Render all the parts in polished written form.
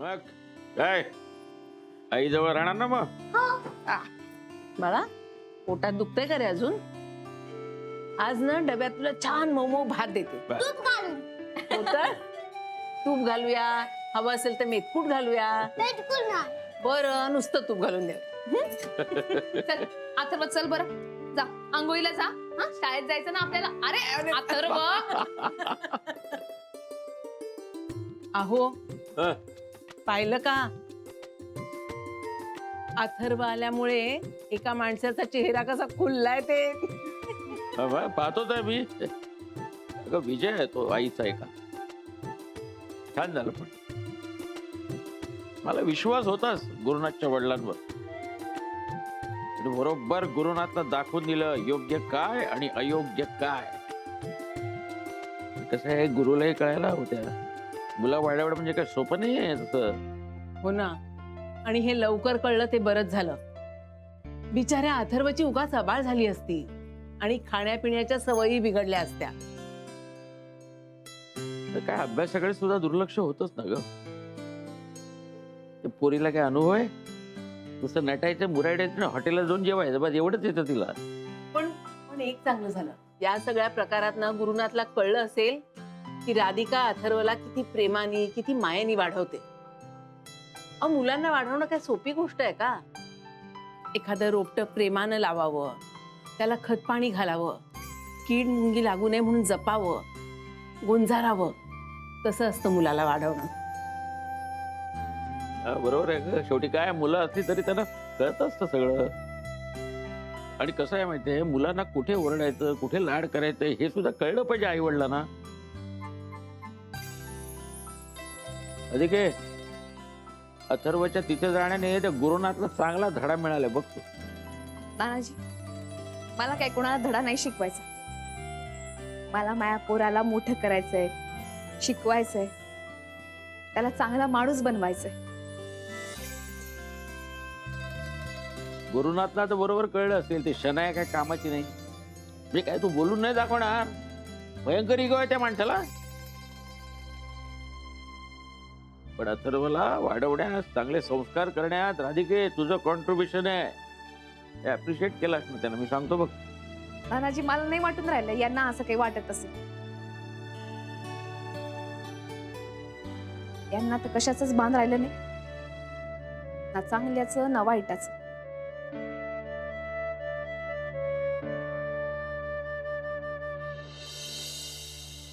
मग काय आई जवळ राहणार ना मग. बाळा पोटात दुखतंय का रे अजून? आज ना डब्यात तुला छान मऊ भात देते. तूप घालून. हो तर तूप घालूया, हवं असेल तर मेथकूट घालूया. बिलकुल नाही. बरं नुसतं तूप घालून दे. चल अथर्व चल बरं जा आंघोळीला जा. हा शाळेत जायचं ना आपल्याला. अरे अथर्व अहो हं, पाहिलं का? अथर्व आल्यामुळे एका माणसाचा चेहरा कसा खुललाय ते. बा, पाहतोच आहे मी. अगं विजय आहे तो आईचा एका. छान झालं पण मला विश्वास होताच गुरुनाथच्या वडिलांवर. आणि बरोबर गुरुनाथनं दाखवून दिलं योग्य काय आणि अयोग्य काय. कसं आहे गुरुलाही कळायला होत्या. मुला वाढवणं म्हणजे काय सोपं नाही आहे तसं. हो ना. आणि हे लवकर कळलं ते बरंच झालं. बिचाऱ्या अथर्वची उगाच आबाळ झाली असती आणि खाण्यापिण्याच्या सवयी बिघडल्या असत्या. तर काय अभ्यासाकडे सुद्धा दुर्लक्ष होतच ना ग. ते पोरीला काय अनुभव आहे? नुसतं नटायचं मुरायचं हॉटेलला जाऊन जेवायचं बस एवढंच येतं तिला. पण पण एक चांगलं झालं या सगळ्या प्रकारात ना गुरुनाथला कळलं असेल की राधिका अथर्वला किती प्रेमाने किती मायेने वाढवते. मुलांना वाढवणं काय सोपी गोष्ट आहे का? एखादं रोपटं प्रेमानं लावावं, त्याला खत पाणी घालावं, कीड मुंगी लागू नये म्हणून जपावं, गुंजारावं. तसं असतं मुलाला वाढवणं. बरोबर आहे ग. शेवटी काय मुलं असली तरी त्यांना कळत असतं सगळं. आणि कसं आहे माहितीये मुलांना कुठे ओरडायचं कुठे लाड करायचं हे सुद्धा कळलं पाहिजे आई वडिलांना. अधिक अथर्वच्या तिथे जाण्याने त्या गुरुनाथला चांगला धडा मिळालाय बघ तू. नानाजी मला काय कोणाला धडा नाही शिकवायचा. मला माया पोराला मोठं करायचंय, शिकवायचंय, त्याला चांगला माणूस बनवायचंय. गुरुनाथला तर बरोबर कळलं असेल ते शनाया काय कामाची नाही. म्हणजे काय तू बोलून नाही दाखवणार. भयंकर इगो आहे त्या माणसाला. पण अथर्वला वाढवण्यात चांगले संस्कार करण्यात राधिके तुझं कॉन्ट्रीब्युशन आहे. हे अप्रिशिएट केलास ना त्यानं. मी सांगतो बघ. नानाजी मला नाही वाटून राहिलं यांना असं काही वाटत असेल. यांना तर कशाचंच बांध राहिलं नाही ना चांगल्याचं ना वाईटाचं.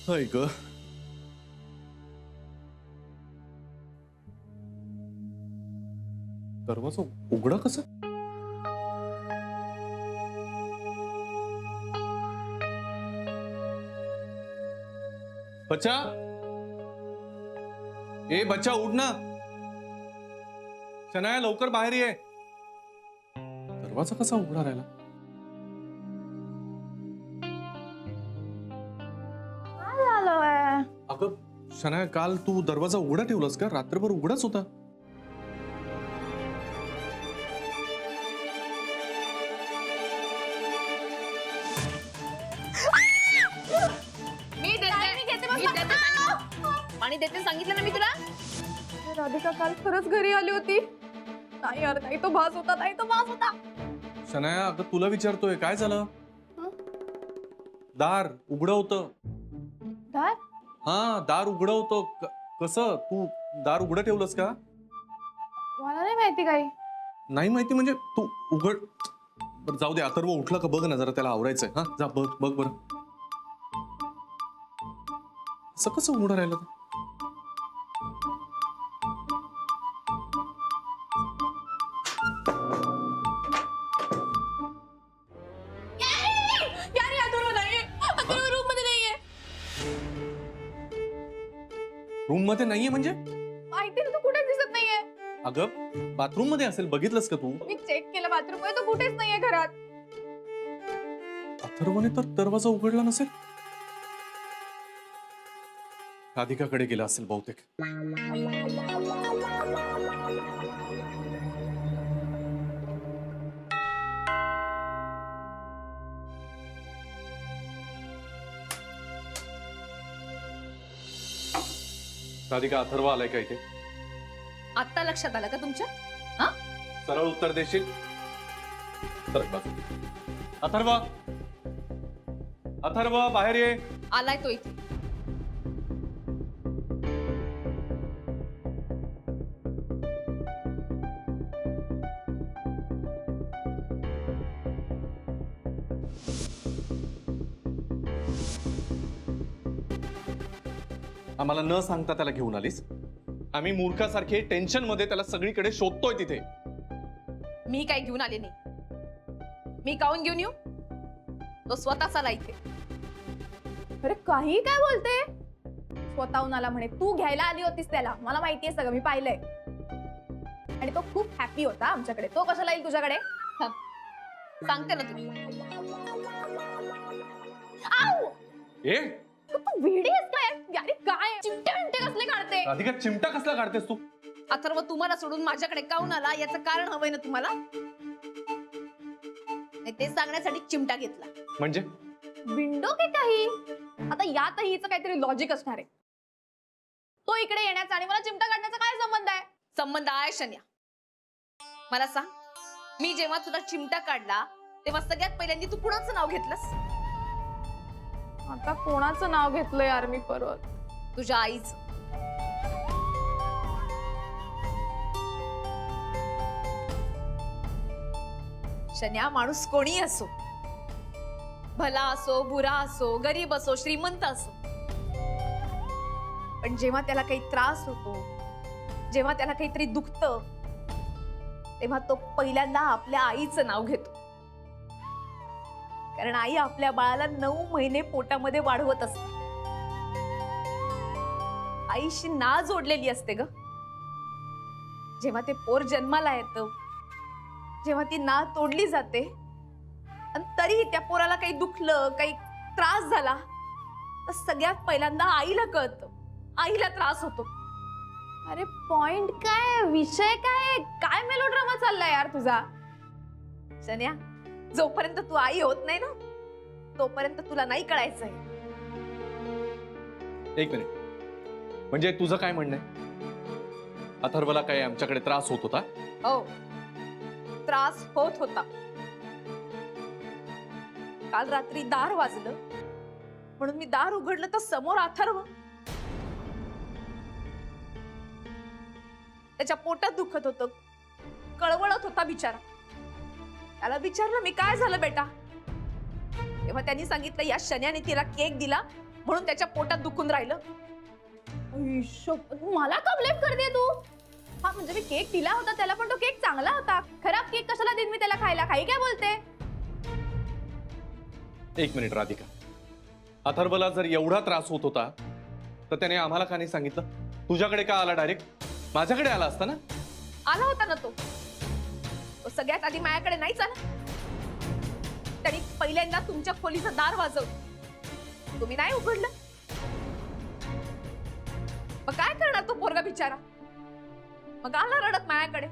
हाय ग. दरवाजा उघडा कसा? बच्चा, ए बच्चा उठ ना. शनाया लवकर बाहेर ये. दरवाजा कसा उघडा राहिला? अगं शनाया काल तू दरवाजा उघडा ठेवलास का? रात्रभर उघडाच होता. पाणी देते सांगितलं ना मी तुला. राधिका काल खरंच घरी आली होती. नाही यार नाही तो भास होता, नाही तो भास होता. शनाया अगं तुला विचारतोय काय झालं? दार उघडं होतं. दार हा दार उघडं होतं. कसं तू दार उघडं ठेवलंस का? मला नाही माहिती काही. नाही माहिती म्हणजे तू उघड. बरं जाऊ दे. अथर्व उठला का बघ ना जरा. त्याला आवरायचंय. हा जा बघ बघ बरं. असं कसं उघडं राहिलं? रूम मध्ये नाहीये म्हणजे? माहिती ना तू कुठेच दिसत नाहीये. अगं बाथरूम मध्ये असेल. बघितलंस का तू? मी चेक केलं बाथरूम मध्ये, तो कुठेच नाहीये घरात. अथर्वने तर दरवाजा उघडला नसेल. राधिकाकडे गेला असेल बहुतेक. राधिका अथर्व आलाय का इथे? आता लक्षात आलं का तुमच्या? सरळ उत्तर देशील तर बाजू. अथर्व, अथर्व बाहेर ये. आलाय तो इथे. आम्हाला न सांगता त्याला घेऊन आलीस. आम्ही मूर्खासारखे टेन्शन मध्ये त्याला सगळीकडे शोधतोय तिथे. मी काय घेऊन आले नाही. मी काऊन घेऊन येऊ? तो स्वतःच आला इथे. अरे काही काय बोलते? स्वतःहून आला म्हणे. तू घ्यायला आली होतीस त्याला, मला माहितीये सगळं, मी पाहिलंय. आणि तो खूप हॅपी होता आमच्याकडे. तो कशाला येईल तुझ्याकडे? सांगते ना तुझी. आऊ! ए तू वेडी आहेस काय? यारे काय चिमटे बिमटे कसले काढते? राधिका, चिमटा कसला काढतेस तू? अथर्व तुम्हाला सोडून माझ्याकडे काऊन आला याचं कारण हवंय ना तुम्हाला? नाही, ते सांगण्यासाठी चिमटा घेतला. म्हणजे विंडो की काही? आता यातही हिचं काहीतरी लॉजिक असणार आहे. तो इकडे येण्याचा आणि मला चिमटा काढण्याचा काय संबंध आहे? संबंध आहे शन्या. मला सांग, मी जेव्हा तुला चिमटा काढला तेव्हा सगळ्यात पहिल्यांदा तू कुणाचं नाव घेतलंस? आता कोणाचं नाव घेतलं यार मी परत? तुझ्या आईचं. शन्या, माणूस कोणी असो, भला असो, बुरा असो, गरीब असो, श्रीमंत असो, पण जेव्हा त्याला काही त्रास होतो, जेव्हा त्याला काहीतरी दुखतं, तेव्हा तो पहिल्यांदा आपल्या आईचं नाव घेतो. कारण आई आपल्या बाळाला 9 महिने पोटामध्ये वाढवत असते. आईशी ना जोडलेली असते ग. जेव्हा ते पोर जन्माला येतं, जेव्हा ती ना तोडली जाते, आणि तरी त्या पोराला काही दुखलं, काही त्रास झाला, तर सगळ्यात पहिल्यांदा आईला कळतं, आईला त्रास होतो. अरे पॉइंट काय? विषय काय? काय मेलोड्रामा चाललाय यार तुझा? शन्या, जोपर्यंत तू आई होत नाही ना, तोपर्यंत तुला नाही कळायचंय. एक मिनिट, म्हणजे तुझं काय म्हणणं आहे? अथर्वला काय आमच्याकडे त्रास होत होता? हो, त्रास होत होता. काल रात्री दार वाजलं म्हणून मी दार उघडलं तर समोर अथर्व. त्याच्या पोटात दुखत होतं, कळवळत होता बिचारा. त्याला विचारलं मी, काय झालं बेटा? तेव्हा त्यांनी सांगितलं या शन्याने तिला केक दिला म्हणून त्याच्या पोटात दुखून राहिलं. मला का ब्लेम करते तू? हा म्हणजे मी केक दिला होता त्याला, पण तो केक चांगला होता. खराब केक कशाला देईन मी त्याला खायला? काही काय बोलते? एक मिनिट राधिका, अथर्वला जर एवढा त्रास होत होता तर त्याने आम्हाला का नाही सांगितलं? तुझ्याकडे का आला डायरेक्ट? माझ्याकडे आला असता ना. आला होता ना तो. तो सगळ्यात आधी माझ्याकडे नाहीच आला. त्यांनी पहिल्यांदा तुमच्या खोलीचं दार वाजवलं, तुम्ही नाही उघडलं. मग काय करणार तो पोरगा बिचारा? मग आला रडत माझ्याकडे.